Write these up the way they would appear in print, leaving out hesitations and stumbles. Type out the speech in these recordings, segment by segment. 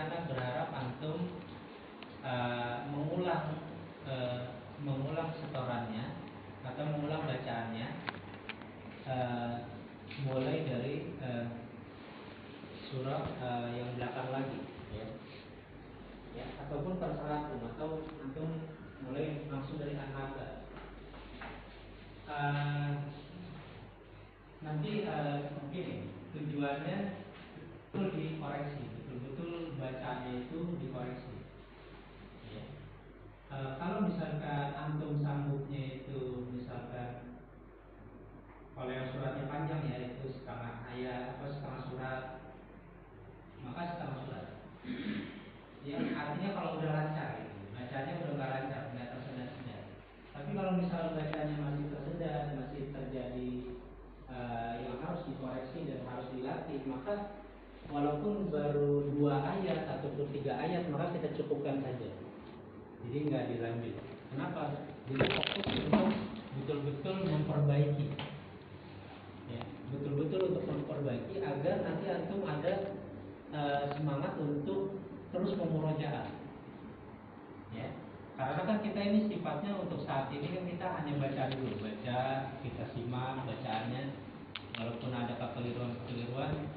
Ana berharap antum mengulang setorannya atau mengulang bacaannya, mulai dari surah yang belakang lagi, ya, ataupun terserah antum, atau antum mulai langsung dari An-Naba. Nanti begini, tujuannya betul dikoreksi, betul-betul bacaannya itu dikoreksi. Ya. Kalau misalkan antum sanggupnya itu misalkan kalau yang suratnya panjang ya itu setengah ayat atau setengah surat, maka setengah surat. Ya, artinya kalau udah lancar gitu, bacanya udah nggak lancar, nggak tersendat-sendat. Tapi kalau misalnya bacanya masih tersendat, masih terjadi yang harus dikoreksi dan harus dilatih, maka walaupun baru 2 ayat ataupun 3 ayat, maka kita cukupkan saja. Jadi nggak dilanjut. Kenapa? Jadi fokus untuk betul-betul memperbaiki, ya, betul-betul untuk memperbaiki agar nanti antum ada semangat untuk terus memurojaah. Ya, karena kan kita ini sifatnya untuk saat ini kan kita hanya baca dulu, baca, kita simak bacaannya, walaupun ada kekeliruan-kekeliruan,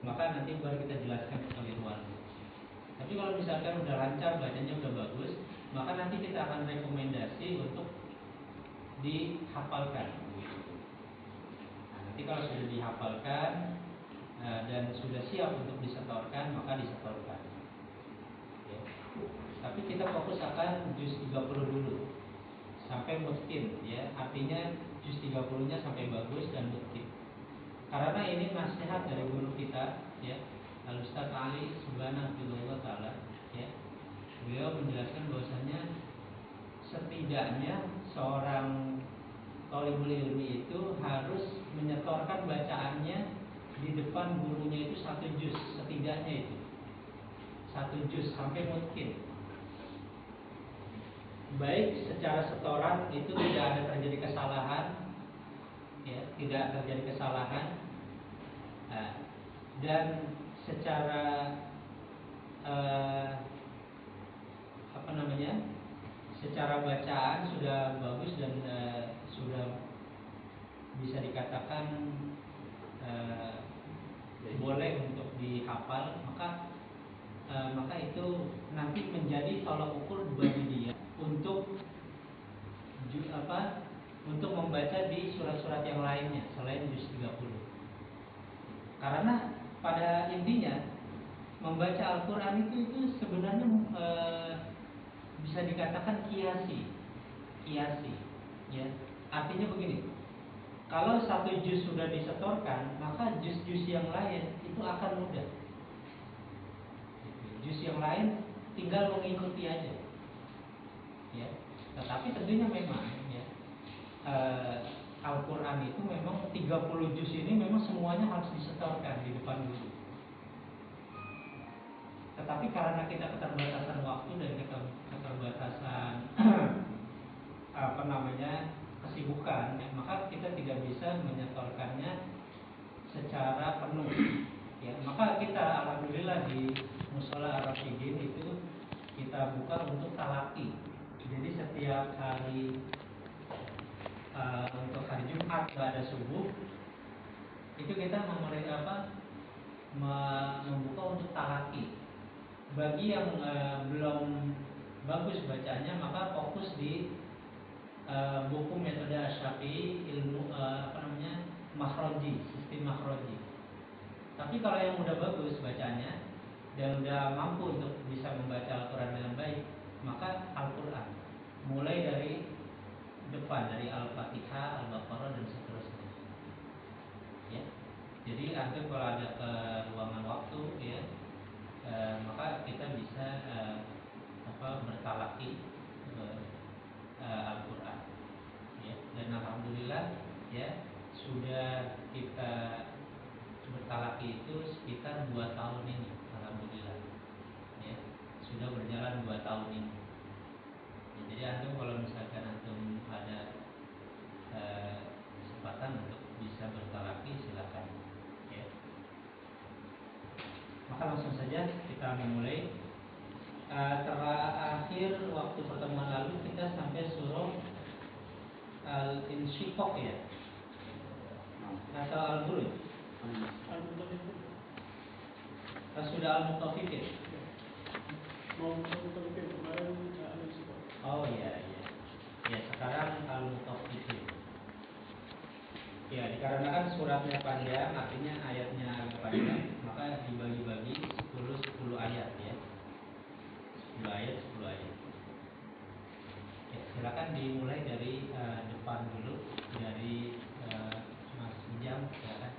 maka nanti baru kita jelaskan kekeliruan. Tapi kalau misalkan udah lancar, bacanya udah bagus, maka nanti kita akan rekomendasi untuk dihafalkan. Nah, nanti kalau sudah dihafalkan dan sudah siap untuk disetorkan, maka disetorkan. Ya. Tapi kita fokus akan juz 30 dulu sampai mutqin, ya. Artinya juz 30-nya sampai bagus dan mutqin. Karena ini nasihat dari guru kita, ya, Al-Ustaz Ali Subhanallah Ta'ala, ya. Beliau menjelaskan bahwasanya setidaknya seorang thalibul ilmi itu harus menyetorkan bacaannya di depan gurunya itu 1 juz, setidaknya itu 1 juz sampai mutqin. Baik secara setoran itu tidak ada terjadi kesalahan, ya, tidak terjadi kesalahan, dan secara secara bacaan sudah bagus dan sudah bisa dikatakan boleh untuk dihafal, maka itu nanti menjadi tolak ukur bagi dia untuk membaca di surat-surat yang lainnya selain juz 30. Karena pada intinya membaca Al-Quran itu sebenarnya bisa dikatakan kiasi, ya. Artinya begini, kalau 1 juz sudah disetorkan, maka juz-juz yang lain itu akan mudah. Juz yang lain tinggal mengikuti aja, ya. Tetapi tentunya memang, ya, Al-Quran itu memang 30 juz ini memang semuanya harus disetorkan di depan guru. Tetapi karena kita keterbatasan waktu dan keterbatasan kesibukan, ya, maka kita tidak bisa menyetorkannya secara penuh, ya. Maka kita alhamdulillah di Mushola Ar-Rasyidin itu kita buka untuk talaki. Jadi setiap hari untuk hari Jumat pada subuh itu kita membuka untuk talaki. Bagi yang belum bagus bacanya, maka fokus di buku metode Asy-Syafi'i, ilmu makhroji, sistem makhroji. Tapi kalau yang udah bagus bacanya dan udah mampu untuk bisa membaca Al-Quran dengan baik, maka Al-Quran mulai dari depan, dari Al-Fatihah, Al-Baqarah dan seterusnya, ya. Jadi antum kalau ada keluangan waktu, ya, maka kita bisa bertalaki Al-Quran, ya. Dan alhamdulillah, ya, sudah kita bertalaki itu sekitar 2 tahun ini, alhamdulillah, ya, sudah berjalan 2 tahun ini, ya. Jadi antum kalau misalkan antum ada kesempatan untuk bisa bertalaki, silakan, ya. Maka langsung saja kita kita memulai. Terakhir waktu pertemuan lalu kita sampai surah Al-Insyiqaq ya, atau Al-Buruj. Sudah Al-Mutaffifin. Oh iya. Ya sekarang Al-Mutaffifin. Ya dikarenakan suratnya panjang, artinya ayatnya agak panjang, maka dibagi-bagi 10 ayat ya. 10 ayat. Ya, silakan dimulai dari depan dulu, dari Mas Ijam, silakan.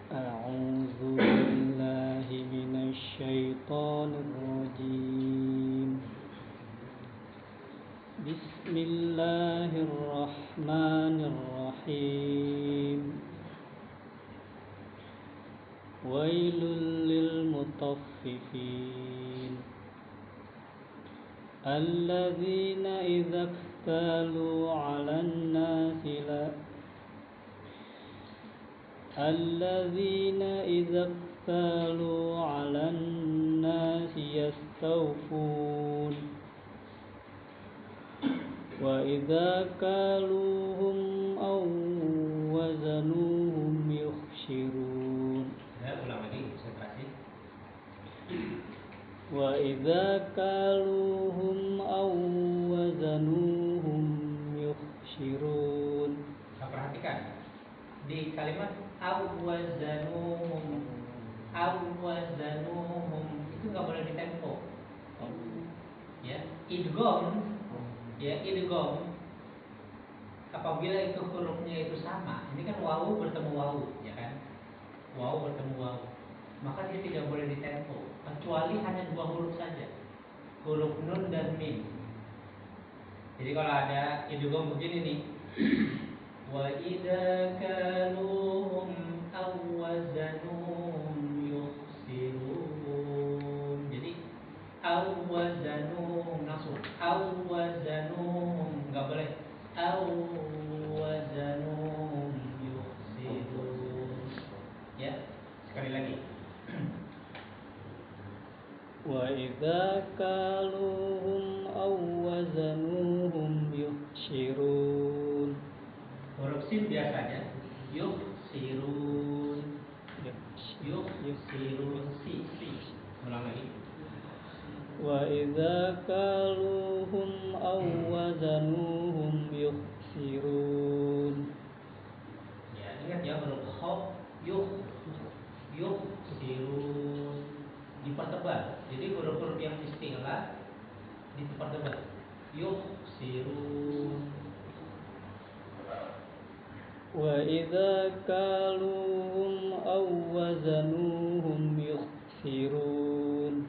A'udzu billahi minasy syaithanir rajim. Bismillahirrahmanirrahim. Wailul lil mutaffifin. Alladzina idza iktalu 'alan nasi yastawfun wa idza kaluhum aw wazanuhum yukhsirun. Ulang lagi, konsentrasi. Wa idza kaluhum aw wazanuhum yukhsirun. Perhatikan di kalimat awwazanuhum itu nggak boleh ditempo. Ya, idgham apabila itu hurufnya itu sama, ini kan wawu bertemu wawu, ya kan? Wawu bertemu wawu, maka dia tidak boleh ditempo kecuali hanya 2 huruf saja, huruf nun dan mim. Jadi kalau ada idgham begini nih, wa idza kaluhum aw wazanuhum yukhsirun. Jadi aw wazanuhum langsung, aw wazanuhum, enggak boleh aw wazanuhum yukhsirun. Ya, sekali lagi. Wa idza kaluhum aw wazanuhum yukhsirun. Huruf sin biasanya yukhsirun. Yukhsirun si. Ulang lagi. Wa idza kaluhum aw wazanuhum yukhsirun. Ya, ingat ya huruf kha yukhsirun dipertebal. Jadi huruf-huruf yang istilah dipertebal. Yukhsirun. Wa idza kaluhum aw wazanuhum yukhsirun.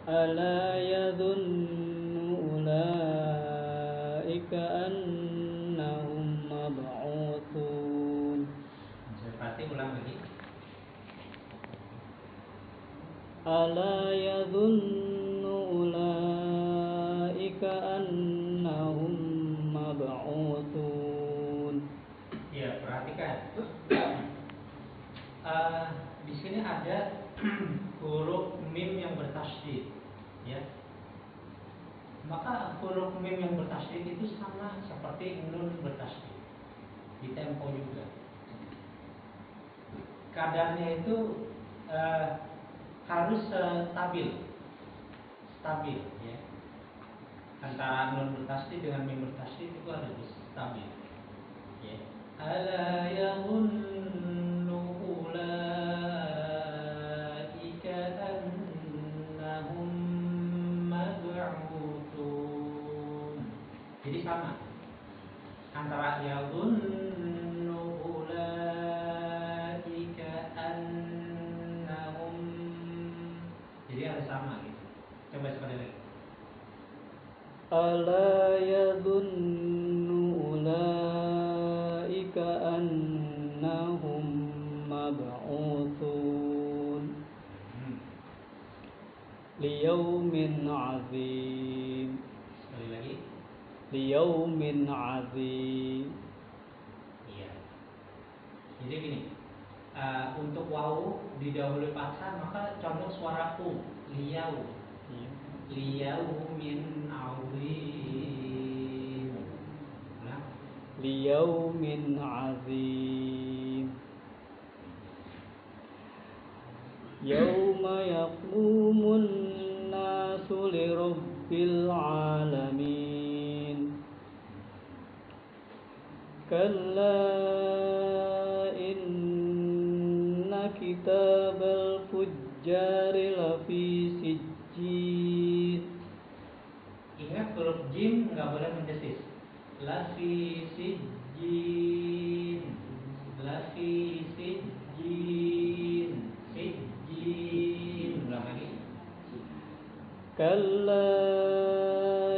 Ala yadhunnu ulaika annahum mab'utsun. Konsentrasi, ulang lagi. Ala yadhunnu ulaika annahum mab'utsun. Ya, perhatikan. Di sini ada huruf mim yang bertasydid, ya. Maka huruf mim yang bertasydid itu sama seperti nun bertasydid, ditempo juga. Kadarnya itu harus stabil, ya. Antara nun bertasydid dengan mim bertasydid itu harus stabil, ya. Ala yadhunnu ulaika annahum mab'utsun. Jadi sama antara yadhunnu ulaika annahum, jadi harus sama gitu. Coba sekali lagi. Ala yadhunnu ulaika annahum mab'utsun liyaumin 'adzim. Sekali lagi. Liyaumin 'adzim. Iya. Jadi gini, untuk wawu didahului fathah maka condong suara u, liyau. Liyau min azim. Nah, liyaumin azim. Yauma yaqumun nasu lirabbil alamin. Kalla inna kitabal fujjari lafi sijjin. ingat huruf jim nggak boleh mendesis. Lafi sijjin, lafi sijjin, sijjin. Ulang lagi. Kalla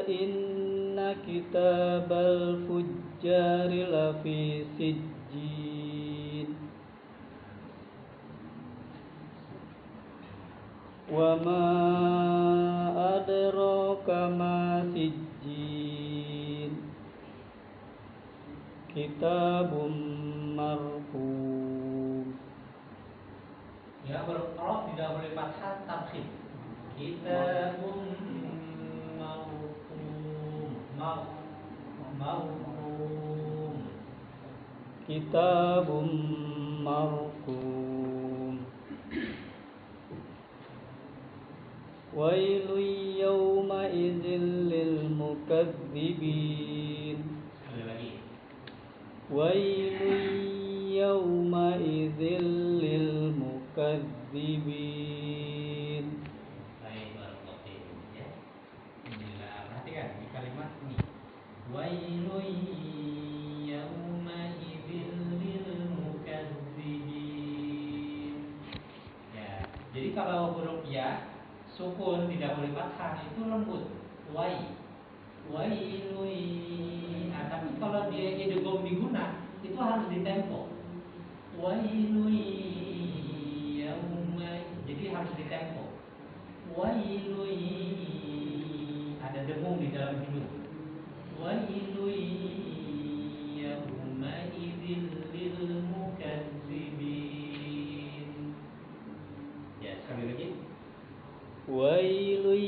inna kitabal fujjari lafi sijjin. Wa ma adraka ma sijjin. Kitabun marqum. Ya, huruf roh tidak boleh fathah tarkhim. Kitabun marqum, marqum. Kitabun marqum. Wailun yawma idzil lil mukadzibin. Sekali lagi. Wailun yawma idzil lil mukadzibin. Baik, barakallahu fiikum ya. Alhamdulillah. Perhatikan di kalimat ini. Wailun yawma idzil lil mukadzibin. Ya, jadi kalau huruf ya sukun tidak boleh fathah itu lembut. Wailun. Nah, tapi kalau dia idgham diguna itu harus ditempo. Wailun yauma, jadi harus ditempo. Wailun, ada dengung di dalam hidung. Wailun yauma idzil lil mukadzibin. Ya, sekali lagi. Wailun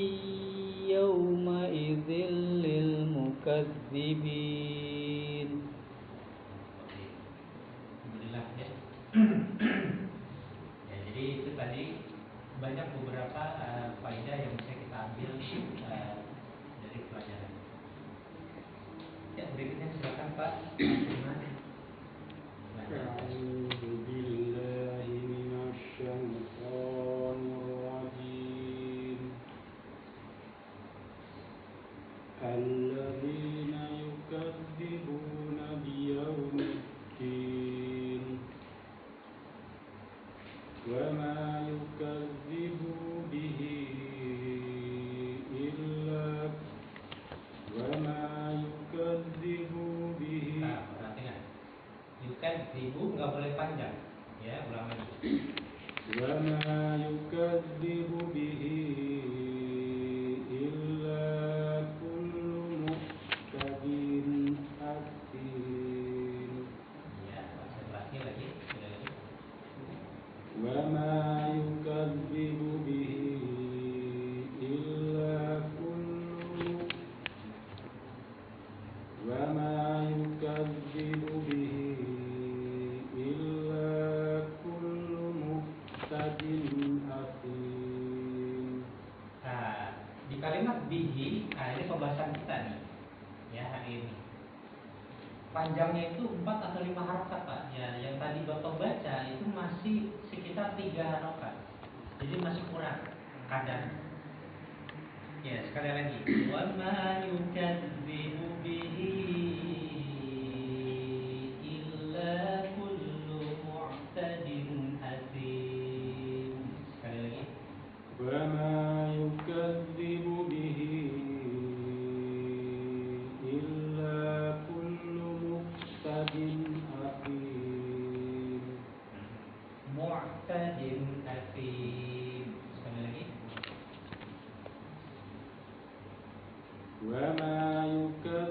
yawma idzil lil mukadzibin. Alhamdulillah ya. Ya, jadi itu tadi banyak beberapa faedah yang bisa kita ambil dari pelajaran. Ya, berikutnya silakan Pak. A'udzu billahi minasy syaithanir rajim. Alladzina yukadzibuna biyaumiddin. Wa ma yukazzibu bihi illa wa ma yukazzibu bihi. Nah, perhatikan. Yukadzibu nggak boleh panjang. Ya, ulang lagi. Wa ma yukazzibu bihi illa kullu mu'tadin asim. Ya, konsentrasi lagi. Sekali lagi. Wa ma yukazzibu bihi illa kullu wa ma yukazzibu bihi illa kullu mu'tadin asim. Nah, di kalimat bihi, nah ini pembahasan kita nih. Ya, hari ini. Panjangnya itu 4 atau 5 harokat Pak. Ya, yang tadi Bapak baca itu masih sekitar 3 harokat. Jadi masih kurang kadang. Ya, sekali lagi. Wa ma yukadzibu bihi illa kullu mu'tadin asim. Sekali lagi. Wa ma yukazzibu bihi illa kullu mu'tadin asim. Mu'tadin asim. Sekali lagi. Wa ma yukazzibu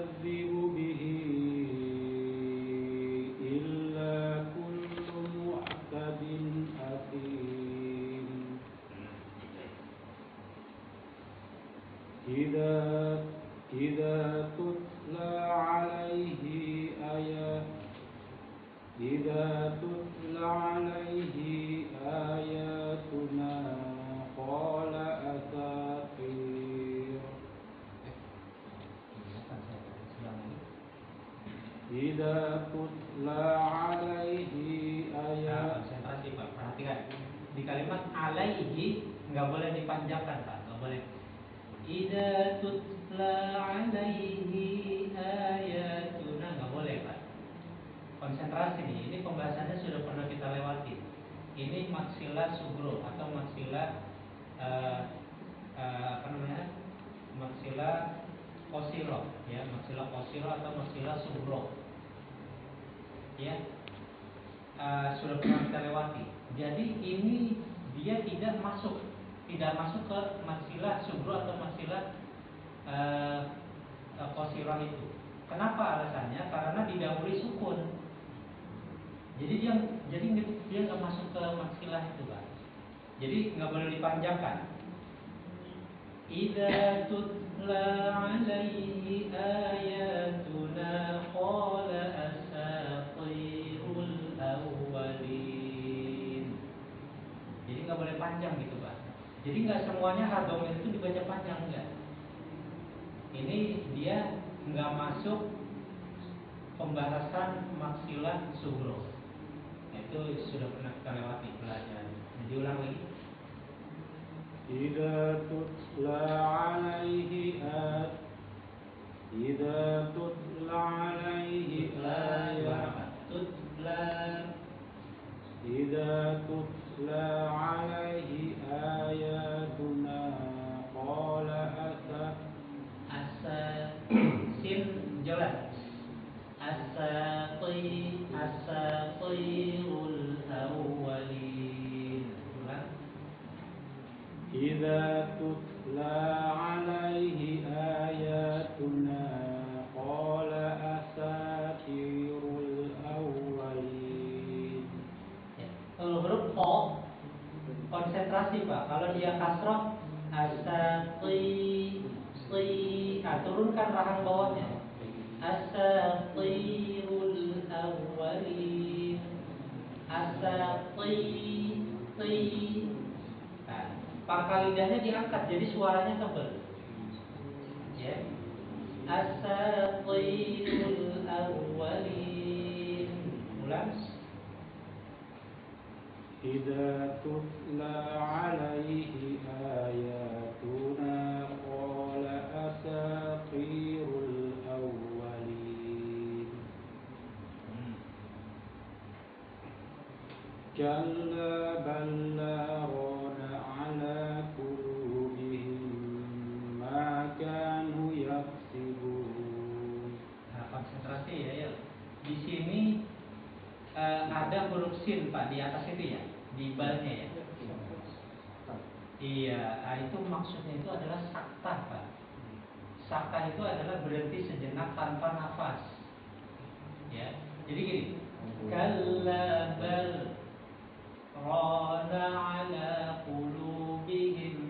إذا تتلى عليه آيات. Konsentrasi Pak, perhatikan. Di kalimat alaihi nggak boleh dipanjangkan Pak, nggak boleh. Idza tutla alaihi ayatuna, nggak boleh Pak. Konsentrasi nih, ini pembahasannya sudah pernah kita lewati. Ini maksilah sugro atau maksilah apa namanya? Maksilah qosiro, ya, maksilah qosiro atau maksilah sugro. Ya, sudah pernah kita lewati. Jadi ini dia tidak masuk ke maksilah sugro atau maksilah qosiro itu. Kenapa alasannya? Karena didahului sukun. Jadi dia nggak masuk ke maksilah itu, Pak. Jadi nggak boleh dipanjangkan. Idza tutla alaihi ayatuna qala asatirul awwalin. Jadi nggak boleh panjang gitu, Pak. Jadi nggak semuanya hadomir itu dibaca panjang, enggak. Ini dia nggak masuk pembahasan maksilah sugro. Itu sudah pernah kita lewati pelajaran. Diulang lagi. إذا تتلى عليه آيات إذا تتلى عليه آياتنا قال sin jelas. Asatirul awwalin. Ulang. إذا تتلى عليه آياتنا قال أساطير الأولين. Kalau huruf O konsentrasi Pak. Kalau dia kasroh turunkan rahang bawahnya. Asatirul awwalin. Pangkal lidahnya diangkat jadi suaranya tebal. Ya. Asatirul awwalin. Ulang. إذا تتلى عليه آياتنا قال أساطير الأولين. كلا بل لا ران على قلوبهم ما كانوا يكسبون. Nah, konsentrasi ya. Di sini ada huruf sin Pak di atas itu ya, di balnya ya. Iya, itu maksudnya itu adalah sakta Pak. Sakta itu adalah berhenti sejenak tanpa nafas. Ya, jadi gini. Kalla bal rana ala qulubihim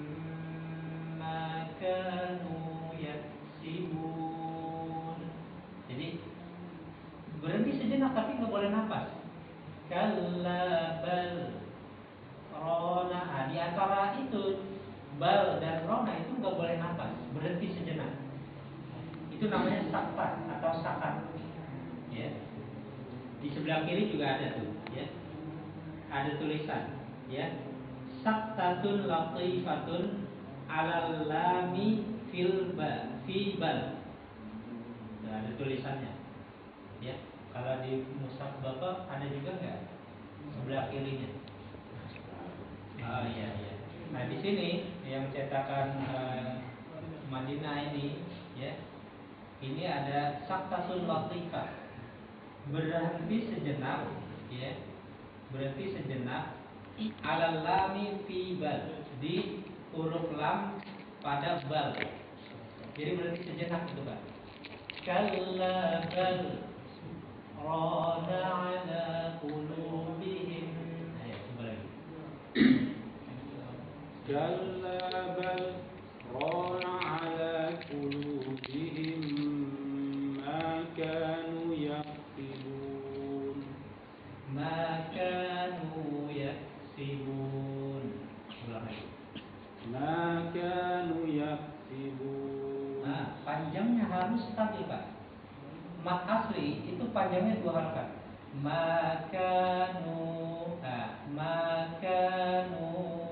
ma kanu yaksibun. Jadi berhenti sejenak tapi nggak boleh nafas. Kalla bal rona, di antara itu bal dan rona itu nggak boleh nafas, berhenti sejenak. Itu namanya sakta atau sakat. Ya. Di sebelah kiri juga ada tuh, ya. Ada tulisan, ya. Saktatun latifatun alal lami fil bal. Nah, ada tulisannya. Ya. Kalau di mushaf Bapak ada juga nggak sebelah kirinya? Oh iya. Nah di sini yang cetakan Madinah ini, ya, ini ada saktatul latifah, berhenti sejenak, ya, berhenti sejenak, alal lami fi bal, di huruf lam pada bal, jadi berhenti sejenak itu Pak. Kalla bal rana ala qulubihim. Ayo coba lagi. Kalla bal rana ala qulubihim ma kanu yaksibun. Ma kanu yaksibun. Ulang lagi. Ma kanu yaksibun. Nah, panjangnya harus stabil Pak. mat asli itu panjangnya 2 harakat. Makanu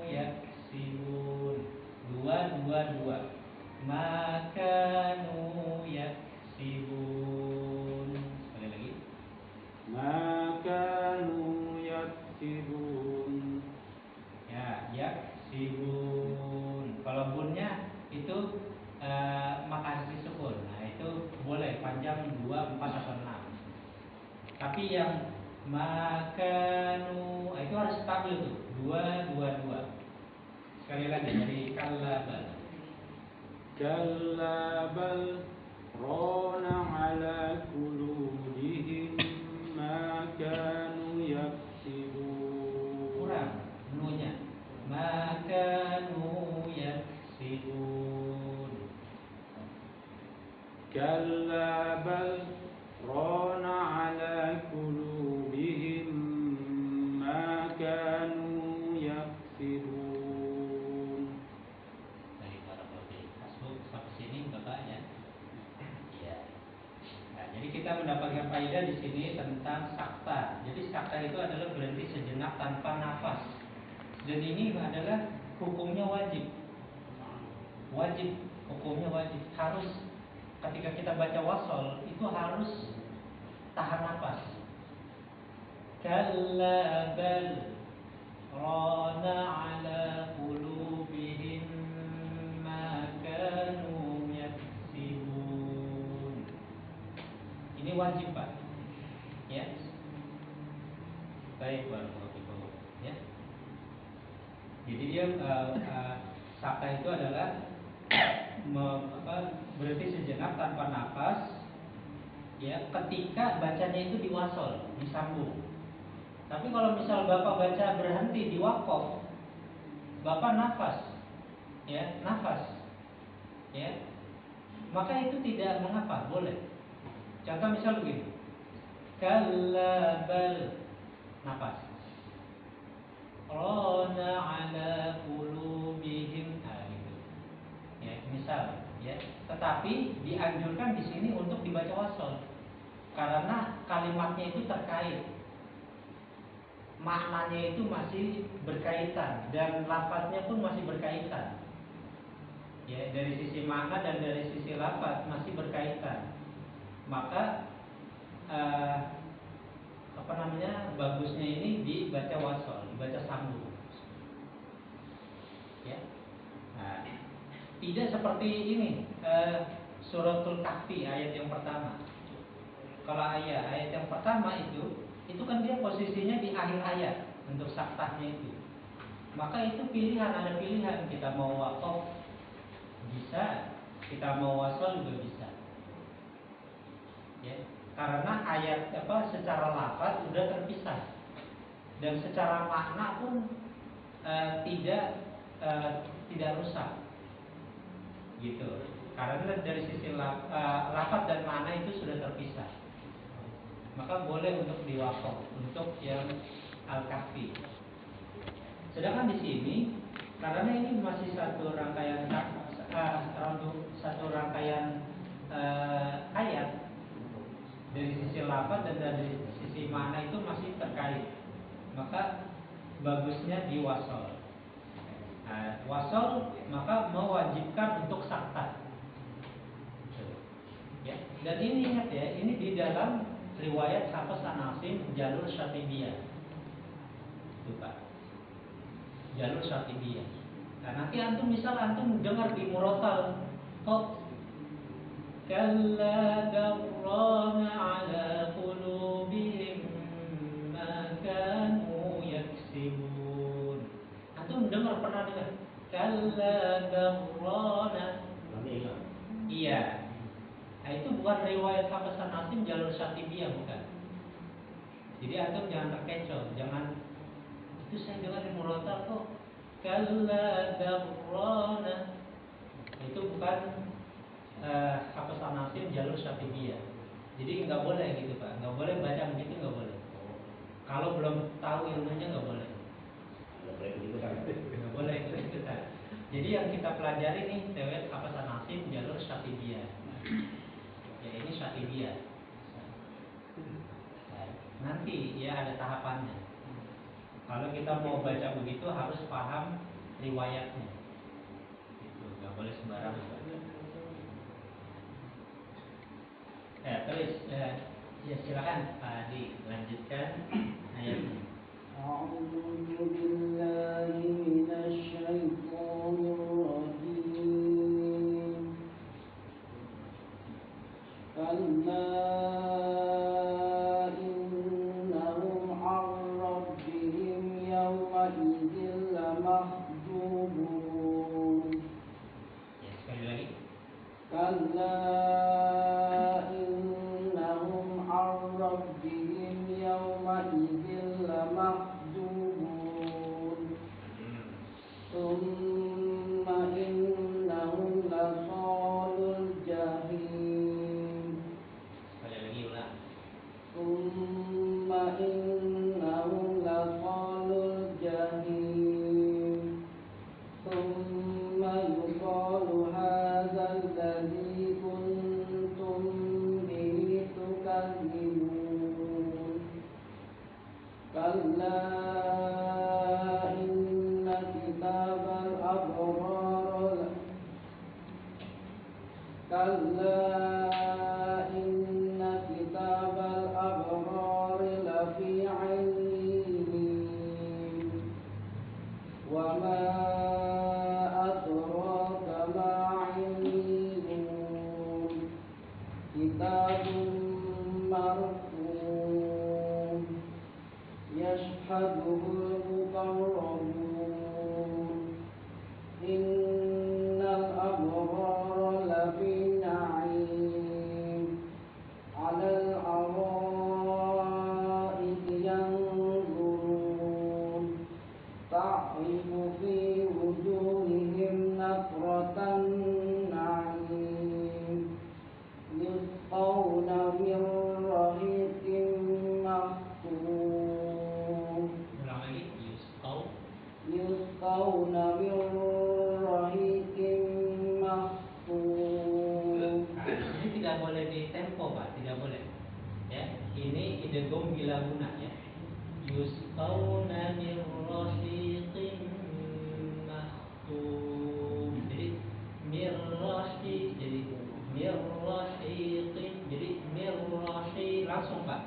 yaksibun. 2 Makanu yaksibun. Sekali lagi. Makanu yaksibun. Ya, yaksibun. Kalau bunnya itu makasih sukun. Nah, itu boleh panjang 2, 4 atau 6. Tapi yang makanu itu harus stabil tuh. 2. Sekali lagi dari kallabal. Kallabal rana ala qulubihim ma kanu yaksibun. Kurang nunya. Makanu yaksibun. Kallabal rana ala qulubihim ma kanu yaksibun. Dari Barakallahu Hasbuk sampai sini Bapak ya. Iya. Nah, jadi kita mendapatkan faedah di sini tentang sakta. Jadi sakta itu adalah berhenti sejenak tanpa nafas. Dan ini adalah hukumnya wajib. Hukumnya wajib. Harus ketika kita baca wasol itu harus tahan nafas. Kalla bal rana ala qulubihim ma kanu yaksibun. Ini wajib, Pak. Ya. Baik, Barakallahu fikum. Ya. Jadi dia sakta itu adalah berhenti sejenak tanpa nafas, ya, ketika bacanya itu diwasol, disambung. Tapi kalau misal Bapak baca berhenti di wakof, Bapak nafas, ya, maka itu tidak mengapa, boleh. Contoh misal begini, kallabal, nafas. Rana ala qulubihim, gitu. Ya, misal, ya. Tetapi dianjurkan di sini untuk dibaca wasol, karena kalimatnya itu terkait, maknanya itu masih berkaitan dan lafaznya pun masih berkaitan. Ya, dari sisi makna dan dari sisi lafaz masih berkaitan. Maka bagusnya ini dibaca wasol, dibaca sambung. Ya. Nah, tidak seperti ini suratul Kahfi ayat yang pertama. Kalau ayat yang pertama itu kan dia posisinya di akhir ayat untuk saktahnya itu. Maka itu pilihan, ada pilihan, kita mau waqaf bisa, kita mau wasol juga bisa. Ya, karena ayat secara lafaz sudah terpisah dan secara makna pun tidak rusak, gitu. Karena dari sisi lafaz dan makna itu sudah terpisah, maka boleh untuk diwakaf untuk yang Al-Kahfi. Sedangkan di sini karena ini masih satu rangkaian ayat, dari sisi lafaz dan dari sisi makna itu masih terkait, maka bagusnya diwasol. Nah, wasol maka mewajibkan untuk sakta. Ya, dan ini ingat ya, ini di dalam riwayat Hafiz An-Asim jalur Syatibiyah. Itu Pak, jalur Syatibiyah. Nah, nanti antum dengar di murotal kok kalla darrana ala qulubihim ma kanu yaksibun. Antum pernah dengar kalla darrana? Iya. Nah, itu bukan riwayat Hafiz An-Asim jalur Syatibiyah, bukan. Jadi antum jangan terkecoh, jangan itu saya dengar di murotal kok kalla darrana. Itu bukan Hafiz An-Asim jalur Syatibiyah. Jadi nggak boleh gitu Pak, nggak boleh baca begitu, nggak boleh. Kalau belum tahu ilmunya nggak boleh. Nggak boleh ikut-ikutan. Jadi yang kita pelajari nih riwayat Hafiz An-Asim jalur Syatibiyah. Ya, ini Syatibiyah. ngerti ya, ada tahapannya. Kalau kita mau baca begitu harus paham riwayatnya. Itu nggak boleh sembarangan baca. Terus ya silakan Pak Adi lanjutkan ayatnya. A'udzu billahi minasyaitonir rajim. Kalla innahum 'an rabbihim yawma idzin lamahjubun. Ya, sekali lagi. Kalla innahum 'an rabbihim yawma idzin lamahjubun. Thumma innahum lasalul jahim. Sekali lagi ulang. Thumma innahum lasalul jahim. Thumma yuqalu hadzal ladzi kuntum bihi tukadzibun. Kalla inna kitabal abrar Kalla inna kitabal abrar lafi 'illin. Wa ma adraka ma 'illun. Kitabun marqum yashhaduhul muqarrabun. Innal abrara lafi na'im 'alal ara'iki yanzurun. Ta'rifu fi wujuhihim nadratan na'im. Yusqawna min rahiqin mahtum. Ulang lagi. Yusqawna min rahiqin mahtum. Ini tidak boleh ditempo Pak, tidak boleh. Ya, ini idgham bila guna ya. Yusqawna min rahiqin mahtum. Jadi mirrahi jadi mirrahiqin jadi mirrahi langsung Pak.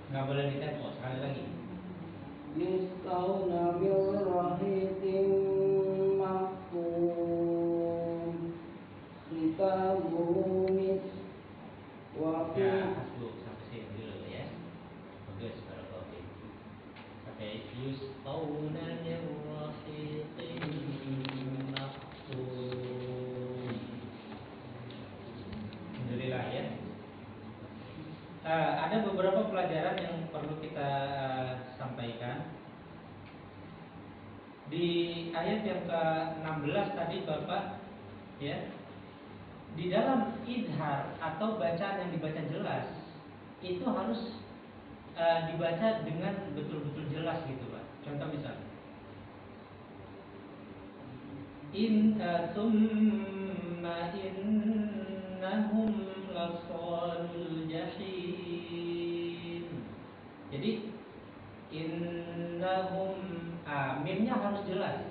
Nggak boleh ditempo. Sekali lagi. Yusqawna min rahiqin mahtum. Khitamuhu misk wa fi Ya, hasbuk sampai sini dulu ya. Bagus, barakallahu fiik. Sampai yusqawna min rahiqin mahtum. Alhamdulillah ya. Ada beberapa pelajaran yang perlu kita sampaikan. Di ayat yang ke-16 tadi Bapak ya, di dalam idhar atau bacaan yang dibaca jelas itu harus dibaca dengan betul-betul jelas gitu Pak. Contoh misalnya thumma innahum lasalul jahim. Jadi innahum mimnya harus jelas.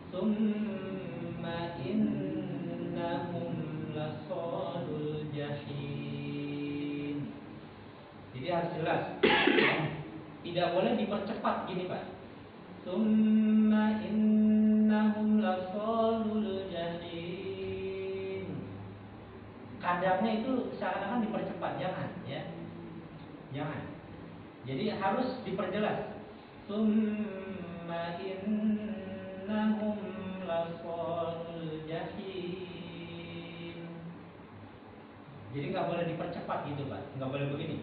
Thumma innahum lasalul jahim. Jadi harus jelas. Tidak boleh dipercepat gini Pak. Thumma innahum lasalul jahim. Kadarnya itu seakan-akan dipercepat, jangan ya. Jangan. Jadi harus diperjelas. Thumma innahum lasalul jahim. Jadi nggak boleh dipercepat gitu Pak, nggak boleh begini.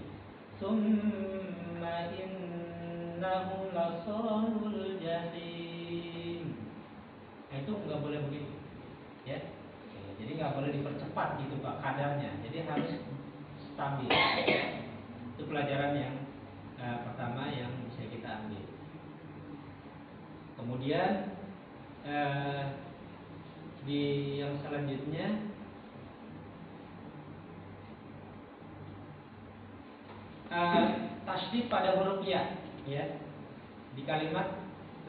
Thumma innahum lasalul jahim. Nah, itu nggak boleh begitu, ya. Jadi nggak boleh dipercepat gitu Pak kadarnya. Jadi harus stabil. Itu pelajaran yang pertama yang bisa kita ambil. Kemudian di yang selanjutnya tasydid pada huruf ya, ya. Di kalimat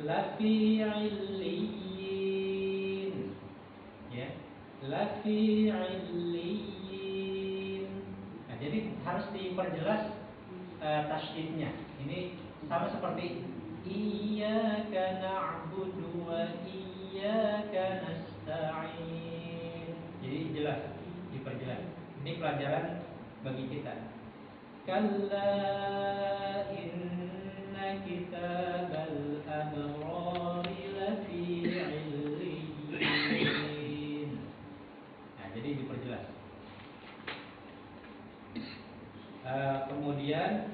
lafi illiyin, ya, lafi illiyin. Nah, jadi harus diperjelas tasydidnya. Ini sama seperti iyyaka na'budu wa iyyaka nasta'in. Jadi jelas, diperjelas. Ini pelajaran bagi kita. Kalla inna kitabal abrari lafi illiyin. Nah, jadi diperjelas. Kemudian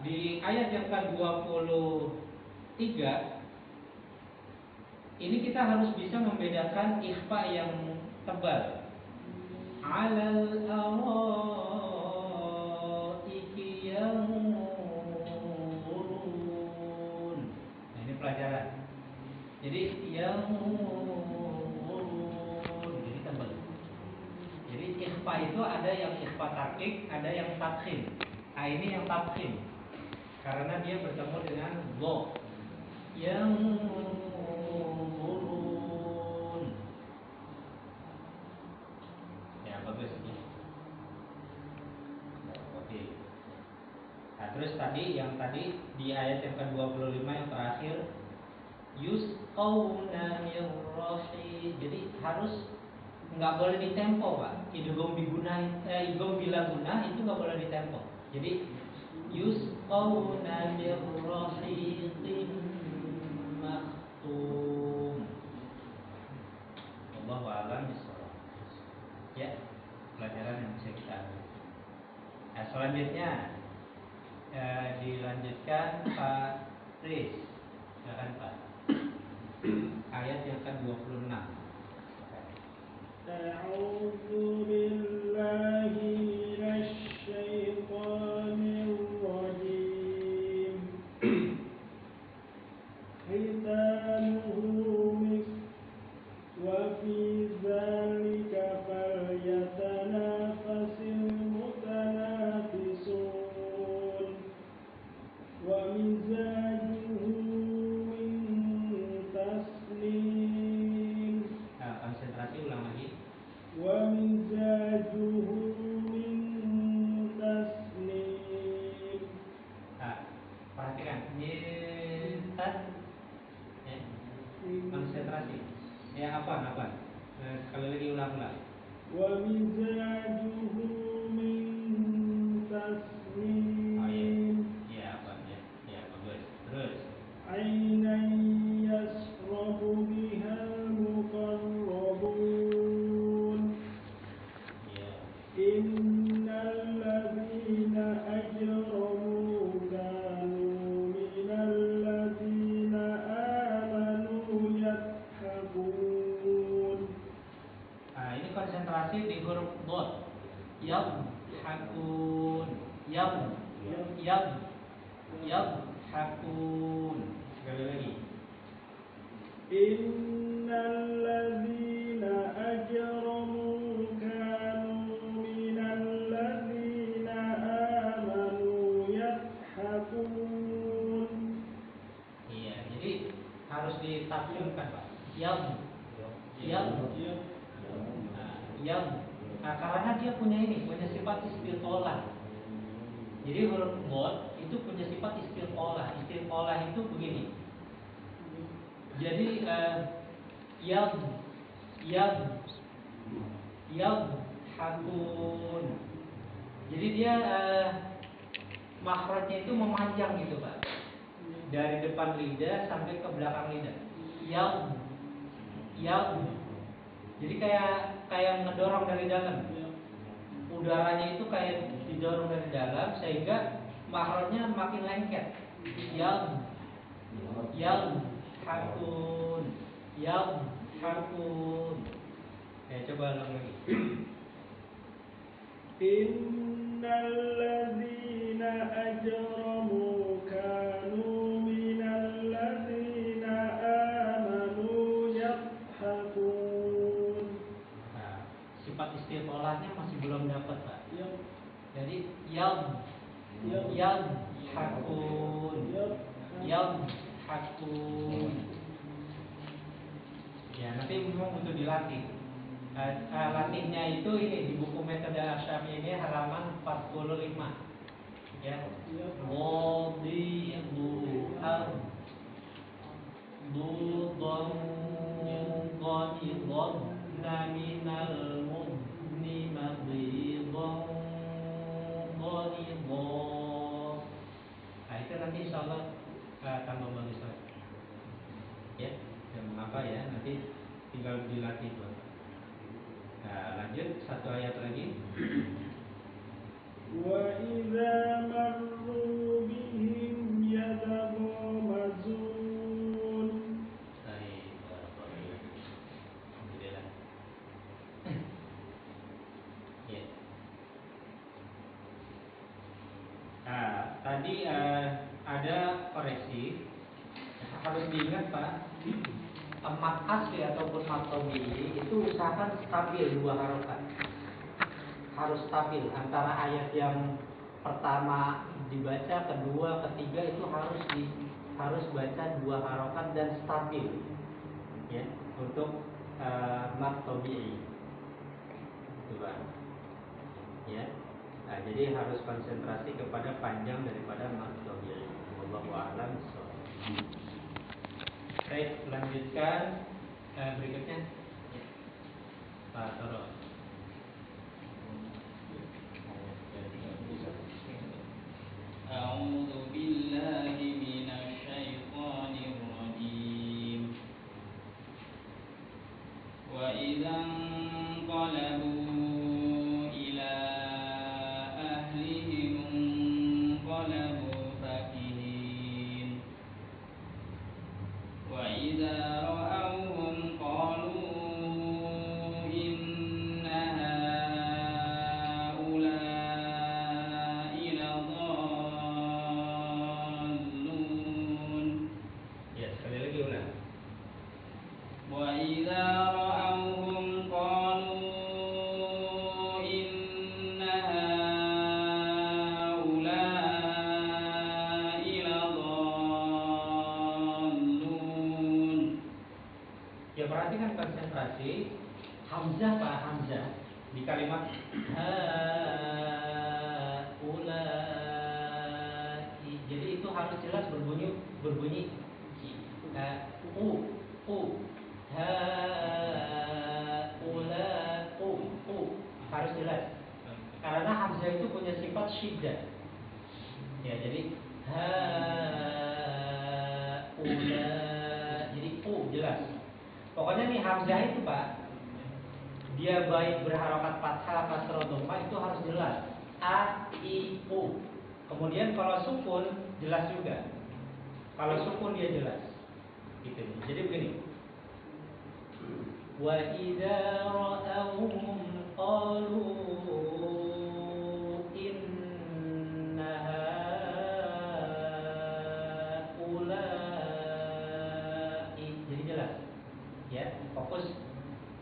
di ayat yang ke-23 ini kita harus bisa membedakan ikhfa yang tebal. Alal araiki yanzurun. Nah, ini pelajaran. Jadi yanzurun, jadi tebal. Jadi ikhfa itu ada yang ikhfa tarqiq, ada yang tafkhim. Nah, ini yang tafkhim karena dia bertemu dengan dha. Yanzurun. Ya, bagus ya. Oke. Nah, terus tadi di ayat yang ke-25 yang terakhir yusqawna min rahim. Jadi harus nggak boleh ditempo, Pak. Idgham bila gunah itu nggak boleh ditempo. Jadi yusqawna min rahim maktum. Wallahu a'lam bishawab. Ya, pelajaran yang bisa kita ambil. Nah, selanjutnya dilanjutkan Pak Riz. Silakan Pak. Ayat yang ke-26. A'udzu billahi minasy syaithanir rajim. Khitamuhu misk wa fi dzalika falyatanafasil mutanafisun wa mizajuhu min tasnim. Konsentrasi ulang lagi. Wa mizajuhu min tasnim. Perhatikan mintas, ya. Konsentrasi. Ya, apa? Sekali lagi ulang. Wa mizajuhu min tasnim. Oh iya. Ya, apa ya? Ya, bagus. Terus. Ainan yasrabu bihal muqarrabun. Ya. Innal ladzina ajramu kanu minal ladzina amanu yadhhabun. Ini konsentrasi di huruf dhad. Yadhhabun. Yadhhabun. Sekali lagi. Innal ladzina ajramu kanu minal ladzina amanu yadhhabun. Iya, jadi harus ditafsirkan, Pak. Yam. Nah, karena dia punya sifat istiqolah. Jadi huruf dhad itu punya sifat istiqolah. Istiqolah itu begini. Jadi hakun. Jadi dia makhrajnya itu memanjang gitu, Pak. Dari depan lidah sampai ke belakang lidah. Jadi kayak ngedorong dari dalam. Udaranya itu kayak didorong dari dalam sehingga makhrajnya makin lengket. Hakun. Coba ulang lagi. Innal ladzina ajramu kanu minal ladzina amanu yadhhabun. Nah, sifat istiqolahnya belum dapat Pak. Yab. Jadi hakun. Ya nanti memang butuh dilatih. Latihnya itu ini di buku metode Asyafi ini halaman 45. Ya. Nah itu nanti insyaallah akan membantu saya. Ya, dan mengapa ya nanti tinggal dilatih tuh. Nah lanjut satu ayat lagi. Wa idza marru bihim yataghamazun. Alhamdulillah. Ya. Nah, tadi ada koreksi. Harus diingat Pak, mad asli ataupun mad tabi'i itu usahakan stabil 2 harokat. Harus stabil antara ayat yang pertama dibaca, kedua, ketiga itu harus baca 2 harokat dan stabil. Ya, untuk mad tabi'i. Itu Pak. Ya. Nah, jadi harus konsentrasi kepada panjang daripada mad tabi'i. Wallahu a'lam bishawab. Baik, lanjutkan berikutnya. Ya. Pak Toro. A'udzu billahi minasy syaithanir rajim. Wa idzan qalabu ila ahlihim qalabu fakihin. Wa idza ra'awhum qalu inna haula'i ladallun. Ya, sekali lagi ulang. Wa idza ra'awhum qalu inna haula'i ladallun. Ya perhatikan konsentrasi hamzah Pak, hamzah di kalimat haulai. Jadi itu harus jelas berbunyi harus jelas. Karena hamzah itu punya sifat syiddah. Ya, jadi jadi jelas. Pokoknya nih hamzah itu Pak, dia baik berharokat fathah, kasrah, dhamma itu harus jelas. A, I, U. Kemudian kalau sukun jelas juga. Kalau sukun dia jelas. Gitu. Jadi begini. Wa idza ra'awhum qalu inna haula'i. Jadi jelas. Ya, fokus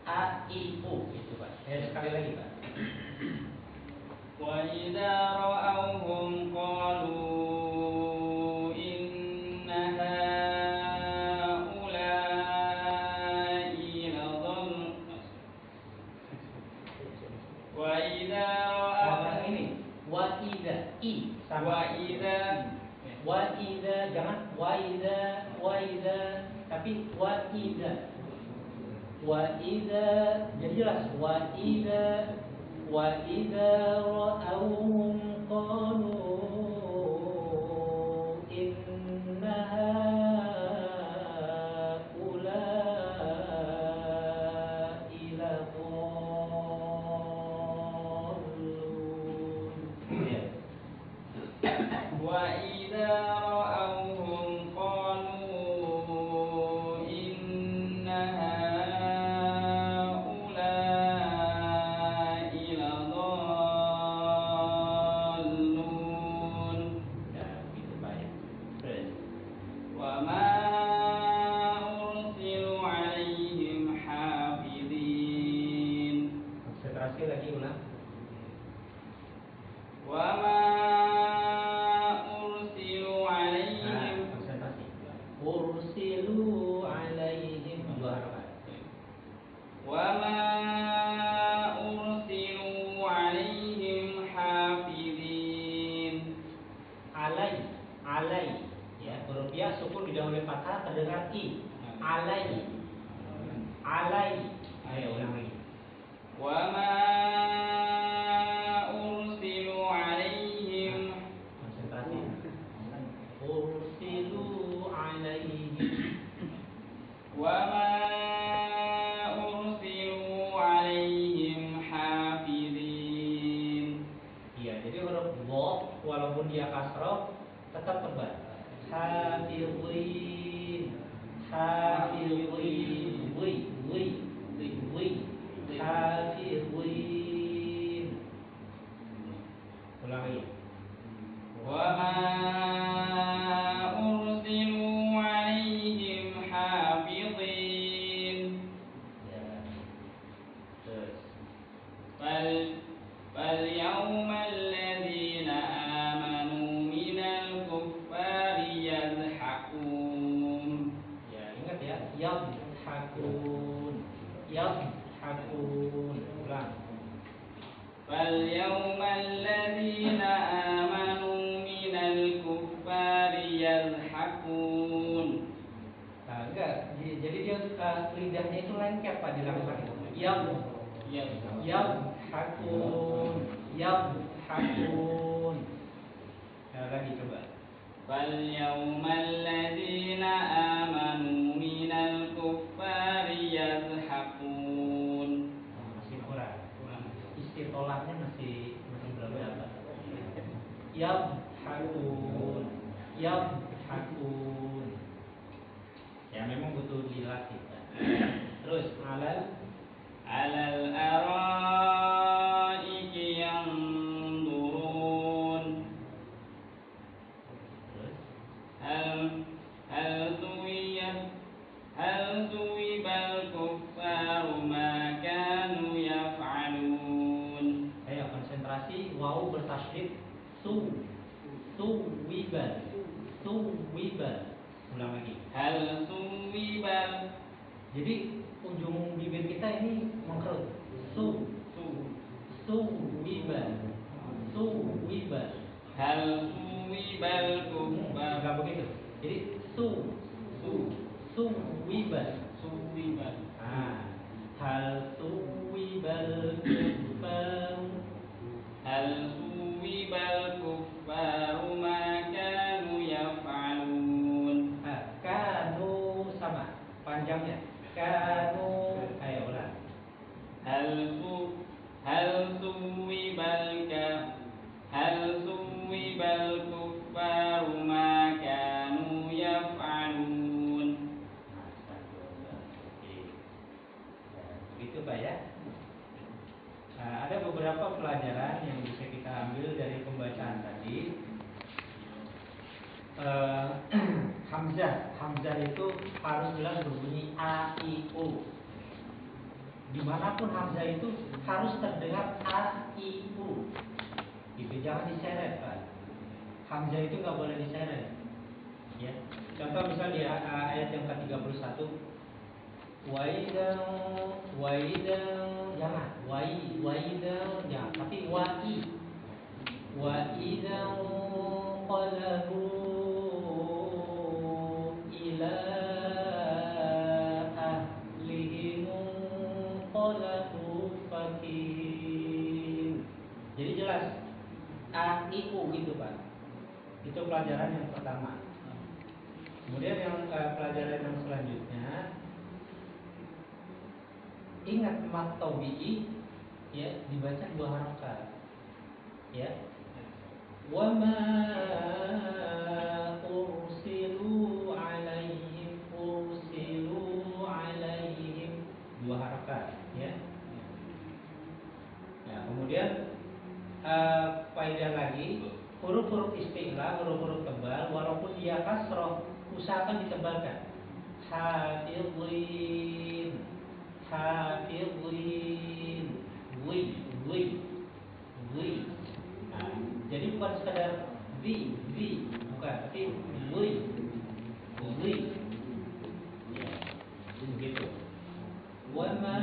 A, I, U gitu Pak. Sekali lagi Pak. Wa idza ra'awhum qalu inna haula'i ladallun. Wa idza ra'awhum ini wa idza I sama wa idza jangan wa idza tapi wa idza jadi jelas wa idza ra'awhum qalu inna haula'i ladallun. Ya. wa idza ra'awhum qalu inna haula'i ladallun. Ya, gitu Pak ya. Terus. Wa ma ursilu 'alaihim hafidhin. Konsentrasi lagi ulang. dia kasroh tetap tebal. Hafidhin, hafidhin, hafidhin. Ulang lagi. وما أرسلوا عليهم حافظين Ya. Terus. فاليوم الذين آمنوا من الكفار يضحكون Ya, ingat ya. Yadhakun. Yadhakun. Ulang. فاليوم الذين آمنوا من الكفار يضحكون. Nah, enggak. Jadi dia lidahnya itu lengket Pak dilakukan itu. Yadhakun. Yadhakun. Ya, lagi coba. فاليوم الذين آمنوا من الكفار يضحكون. Masih kurang. Istitolahnya masih berapa? Yadhakun. Yadhakun. Ya memang butuh dilatih. Terus على الأرائك ينظرون terus هل ثوب الكفار ما كانوا يفعلون. ayo konsentrasi. Waw bertasydid. Suwiban. Ulang lagi. هل ثوب Jadi ujung bibir kita ini mengkerut. Suwiban. هل ثوب الكفار Enggak begitu. Jadi suwiban. Hal suwibal kufar. هل ثوب الكفار ما كانوا يفعلون. Kanu sama panjangnya. Kanu. Ayo ulang. هل ثوب الكفار ما كانوا يفعلون. Begitu Pak ya. Ada beberapa pelajaran yang bisa kita ambil dari pembacaan tadi. Hamzah itu harus jelas berbunyi a i u. Dimanapun Hamzah itu harus terdengar a i u. Itu jangan diseret Pak. Hamzah itu nggak boleh diseret. Ya. Contoh misal di ayat yang ke-31. Waidang jangan jangan tapi waidang qalabu ila ahlihim qalabu fakin. Jadi jelas a i u gitu Pak. Itu pelajaran yang pertama. Kemudian yang pelajaran yang selanjutnya, ingat mat tabi'i ya dibaca 2 harakat. Ya. Wa ma ursilu alaihim 2 harakat ya. Nah, kemudian faedah lagi, huruf-huruf isti'la, huruf-huruf tebal walaupun dia kasroh usahakan ditebalkan. Hafidhin, wi. Nah, jadi bukan sekadar vi, bukan, tapi wi. Ya, begitu. Wa ma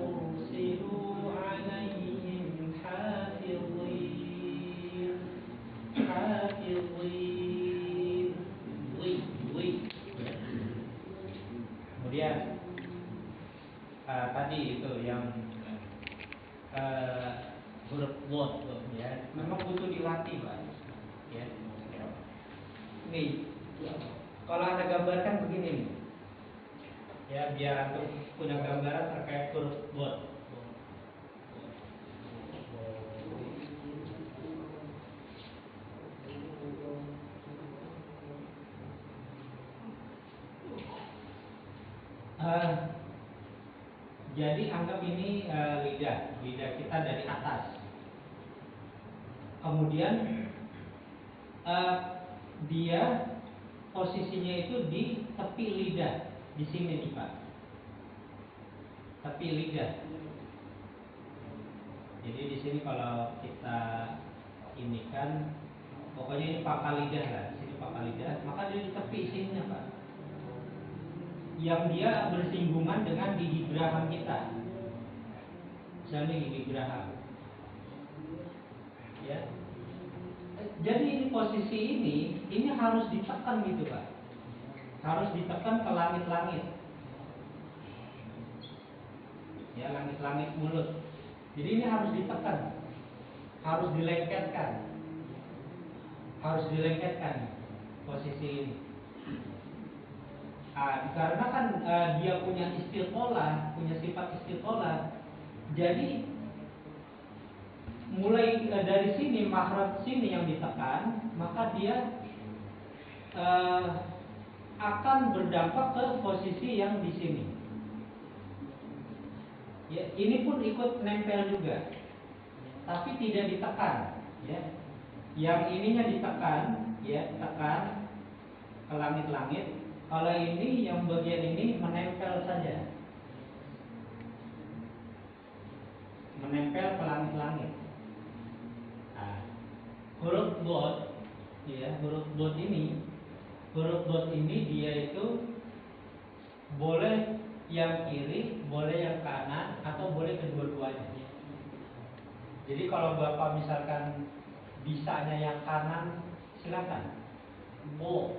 ursilu alaihim hafidhin, wi. Kemudian tadi itu yang huruf word ya, memang butuh dilatih Pak. Ya. Nih, kalau Anda gambarkan begini nih. Ya, biar antum punya gambaran terkait huruf word. Jadi anggap ini lidah kita dari atas. Kemudian dia posisinya itu di tepi lidah, di sini nih Pak, tepi lidah. Jadi di sini kalau kita ini kan, pokoknya ini pangkal lidah lah, di sini pangkal lidah, maka dia di tepi sininya Pak, yang dia bersinggungan dengan gigi geraham kita, misalnya gigi geraham, ya. Jadi ini posisi ini harus ditekan gitu Pak, harus ditekan ke langit-langit, ya, langit-langit mulut. Jadi ini harus ditekan, harus dilengketkan posisi ini. Karena kan dia punya istiqolah, punya sifat istiqolah. Jadi mulai dari sini, makhraj sini yang ditekan, maka dia akan berdampak ke posisi yang di sini. Ya, ini pun ikut nempel juga, tapi tidak ditekan. Ya, yang ininya ditekan, ya, tekan ke langit-langit. Kalau ini yang bagian ini menempel saja, menempel ke langit-langit. Huruf dot, ya, huruf dot ini dia itu boleh yang kiri, boleh yang kanan, atau boleh kedua-duanya. Jadi kalau Bapak misalkan bisanya yang kanan, silakan. Bo.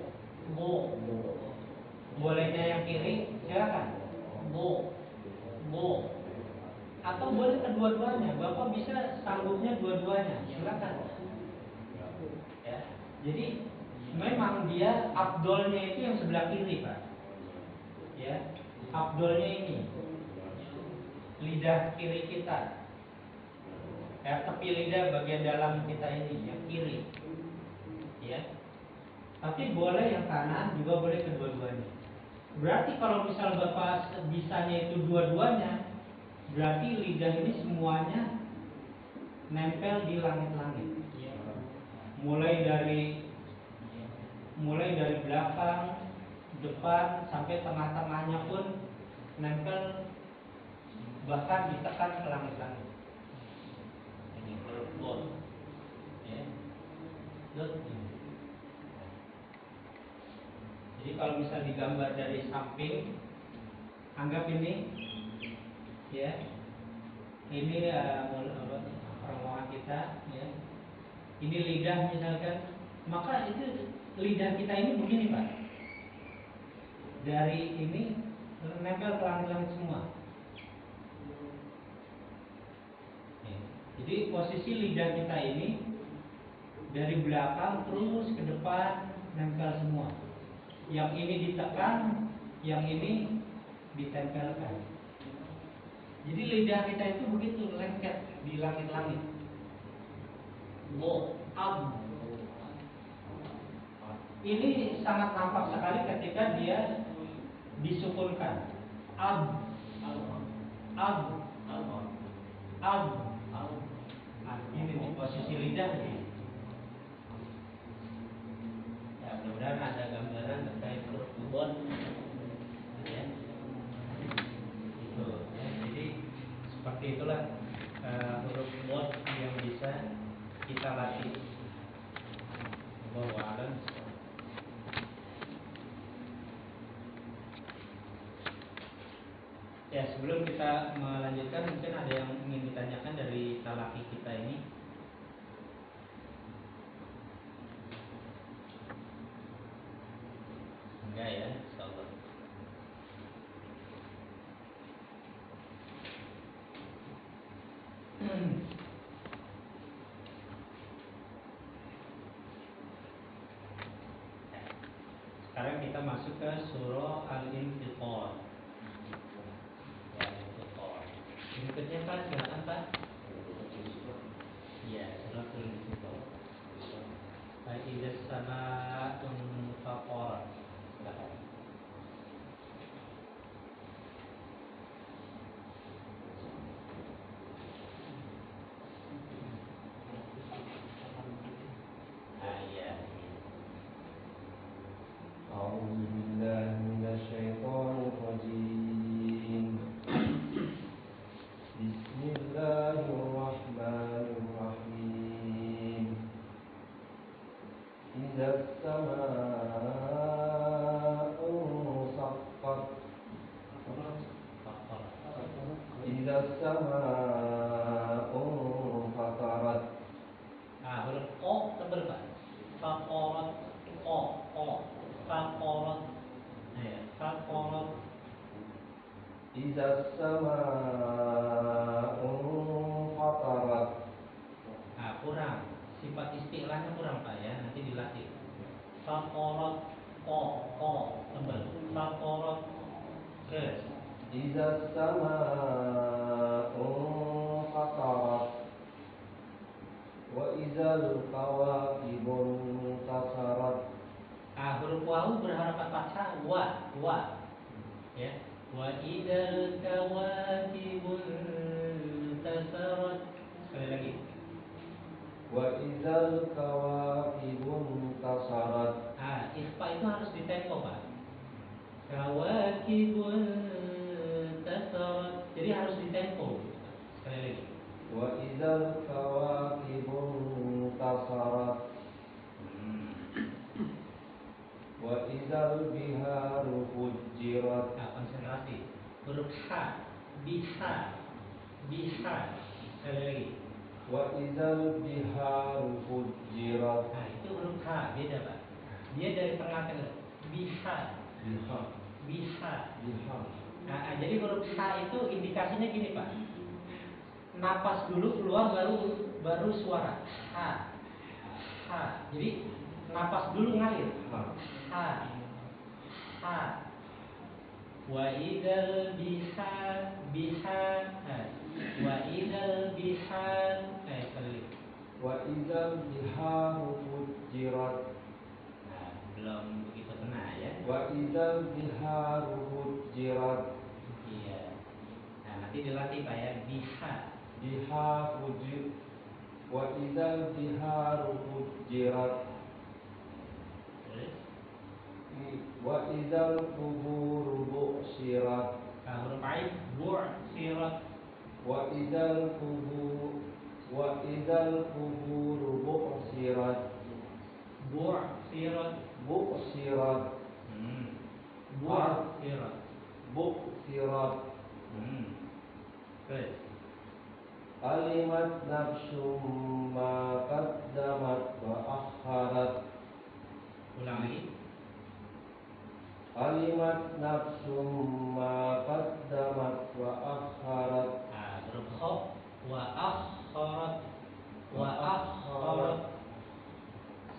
Bolehnya yang kiri, silakan. Bo. Atau boleh kedua-duanya. Bapak bisa sanggupnya dua-duanya, silakan. Ya. Jadi memang dia afdolnya itu yang sebelah kiri Pak. Ya. Afdolnya ini lidah kiri kita, ya, tepi lidah bagian dalam kita ini yang kiri, ya. Tapi boleh yang kanan, juga boleh kedua-duanya. Berarti kalau misal Bapak bisanya itu dua-duanya, berarti lidah ini semuanya nempel di langit-langit. Mulai dari belakang, depan, sampai tengah-tengahnya pun nempel, bahkan ditekan ke langit-langit. Ini huruf ya. Ini. Jadi kalau misal digambar dari samping, anggap ini, ya, ini rombongan kita, ya. Ini lidah misalkan, maka itu lidah kita ini begini Pak. Dari ini nempel ke langit-langit semua. Ya. Jadi posisi lidah kita ini dari belakang terus ke depan nempel semua. Yang ini ditekan, yang ini ditempelkan. Jadi lidah kita itu begitu lengket di langit-langit. Ini sangat nampak sekali ketika dia disukunkan. Ini nih posisi lidah nih. Ya, mudah-mudahan ada gambaran terkait huruf dot, ya. Itu, ya. Jadi seperti itulah huruf dot yang bisa kita latih. Wallahu a'lam. Ya, sebelum kita melanjutkan, mungkin ada yang ingin ditanyakan dari talaki kita ini. Enggak ya, insyaallah. Sekarang kita masuk ke surah Al-Infitar. Berikutnya Pak, silakan Pak. Iya, surah Al-Infitar. Idzas samaa'un faqarat. Silakan. Idza sama'u fatarat. Huruf o tebal Pak. Faqarat o. Faqarat. Ya, faqarat. Idza sama'u fatarat. Kurang. Sifat istilahnya kurang Pak ya, nanti dilatih. Faqarat o tebal. Faqarat. Terus Idza sama'u fatarat. Wa idzal kawakibun tasarat. Huruf wawu berharakat fathah wa. Ya. Wa idzal kawakibun tasarat. Sekali lagi. Wa idzal kawakibun tasarat. Ikhfa itu harus ditempo Pak. Kawakibun tasarat. Jadi harus ditempo. Sekali lagi. Wa idzal kawakibun tasarat. Wa idzal biharu fujirat. Konsentrasi. Huruf ha, biha. Sekali lagi. Wa idzal biharu fujirat. Itu huruf ha, beda Pak. Dia dari tengah ke biha. Jadi huruf ha itu indikasinya gini Pak. Napas dulu keluar baru suara ha. Jadi napas dulu ngalir. Ha. Wa idzal biha. Wa idzal biha. Wa idzal biharu fujirat. Belum begitu kena ya. Wa idzal biharu fujirat. Iya. Nanti dilatih Pak ya. Biha fujir. Wa idzal biharu fujirat. Terus Wa idzal quburu bu'sirat. huruf ain bu'sirat. Wa idzal quburu bu'sirat. Bu'sirat. Bu'sirat. Bu'sirat. Bu'sirat. Terus Alimat nafsum ma qaddamat wa akharat. ulang lagi. Alimat nafsum ma qaddamat wa akharat. Huruf kha wa akharat.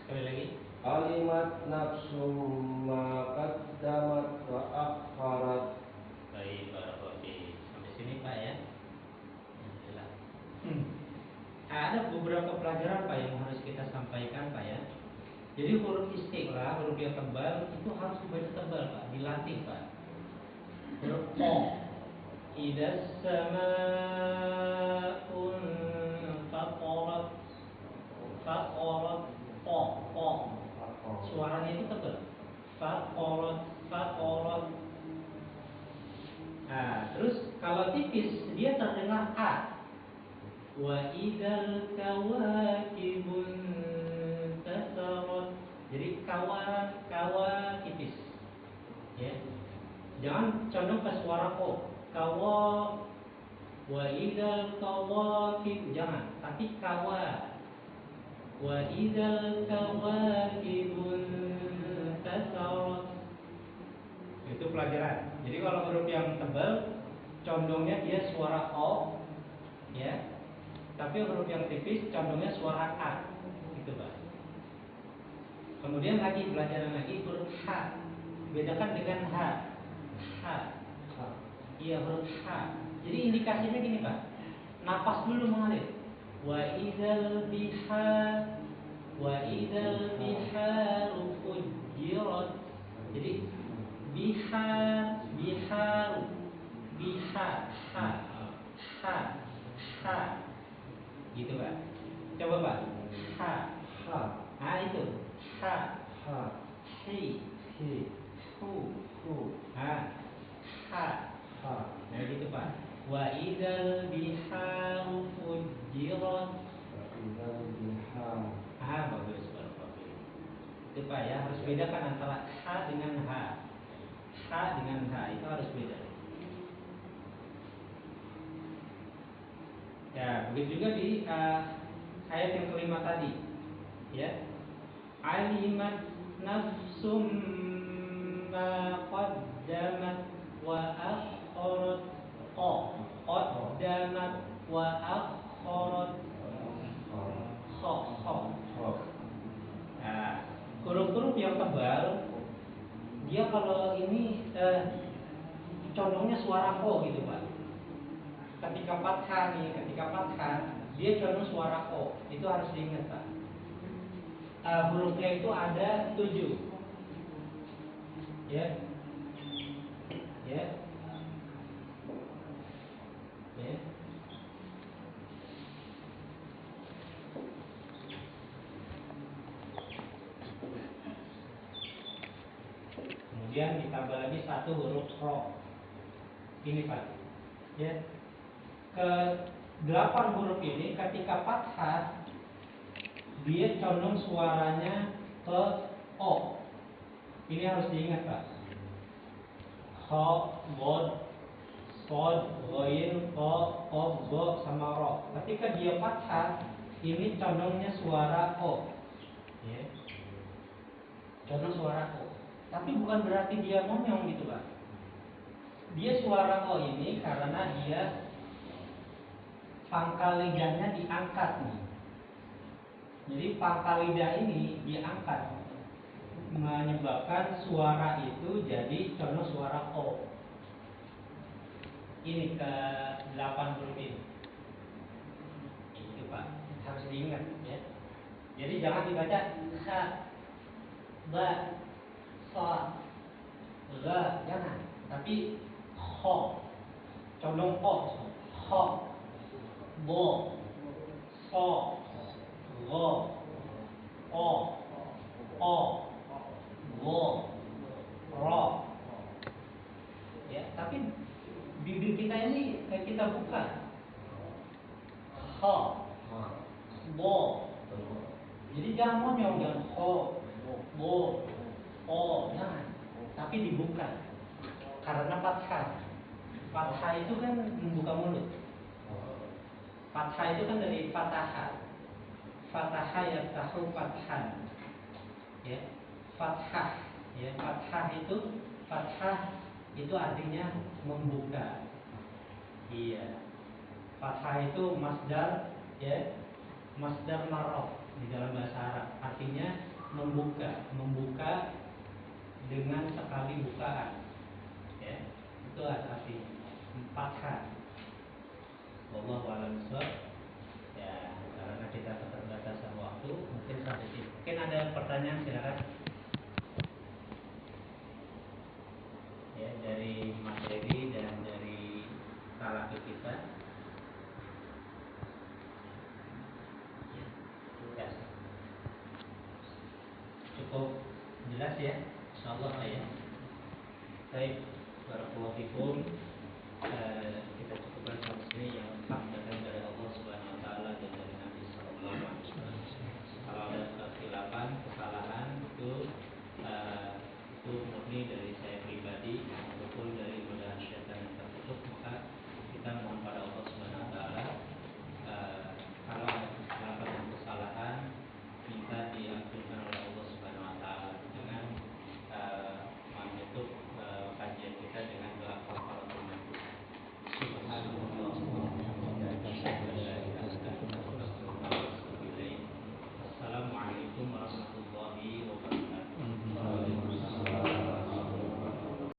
Sekali lagi. Alimat nafsum ma qaddamat wa akharat. Baik, barakallahu fiik. Sampai sini Pak ya. Alhamdulillah. Ada beberapa pelajaran Pak yang harus kita sampaikan Pak ya. Jadi huruf istiqlah, huruf yang tebal itu harus dibaca tebal Pak, dilatih Pak. Huruf o. Idza sama'un faqarat. O. Suaranya itu tebal. Faqarat. Terus kalau tipis dia terdengar a. Wa idzal kawakibun tasarat. Jadi kawa tipis. Ya. Jangan condong ke suara o. Kawa. Wa idzal kawakib, jangan, tapi kawa. Wa idzal kawakibun tasarat. Itu pelajaran. Jadi kalau huruf yang tebal condongnya dia suara o, ya. Tapi huruf yang tipis condongnya suara a. Gitu, Pak. Kemudian lagi pelajaran lagi huruf h. Bedakan dengan h. Iya, huruf h. Jadi indikasinya gini, Pak. Napas dulu mengalir. Wa idzal biharu fujirat. Jadi biharu gitu Pak. Coba Pak. Itu hi hu nah gitu Pak. Wa idzal biharu fujirat. Bagus Bapak. Itu Pak ya, harus bedakan antara h dengan h. H dengan H itu harus beda. Ya, begitu juga di ayat yang kelima tadi. Ya. Alimat nafsum ma qaddamat wa akharat. Qaddamat wa akharat. Kha. Nah, huruf-huruf yang tebal dia kalau ini condongnya suara ko gitu Pak. Ketika fathah dia condong suara ko. Itu harus diingat Pak. Hurufnya itu ada 7. Ya. Kemudian ditambah lagi 1 huruf ro. Ini Pak. Ya. Ke 8 huruf ini ketika fathah dia condong suaranya ke o. Ini harus diingat Pak. Kha, bod, sod, ghain, qa, qaf, ba sama ro. Ketika dia fathah ini condongnya suara o. Ya. Condong suara o. Tapi bukan berarti dia monyong gitu Pak. Dia suara o ini karena dia pangkal lidahnya diangkat nih. Jadi pangkal lidah ini diangkat, menyebabkan suara itu jadi condong suara o. Ini ke 8 huruf ini. Itu Pak, harus diingat ya. Jadi jangan dibaca kha, ba, sa, ga, jangan. Tapi kho, condong o, kho, bo, so, go, o, go, ro. Ya, tapi bibir kita ini kita buka. Kho, bo. Jadi jangan monyong, jangan kho, bo, o, jangan. Tapi dibuka. Karena fathah. Fathah itu kan membuka mulut. Fathah itu kan dari fataha. Fataha yaftahu fathan. Ya. Fathah, ya. Fathah itu artinya membuka. Iya. Fathah itu masdar, ya. Masdar marraf di dalam bahasa Arab. Artinya membuka dengan sekali bukaan. Ya. Itu artinya. Fathah. Wallahu a'lam bishawab. Ya, karena kita keterbatasan waktu, mungkin sampai sini. Mungkin ada pertanyaan, silakan. Ya, dari Mas Dedi dan dari talaki kita. Ya. Cukup jelas ya, insyaallah ya. Baik.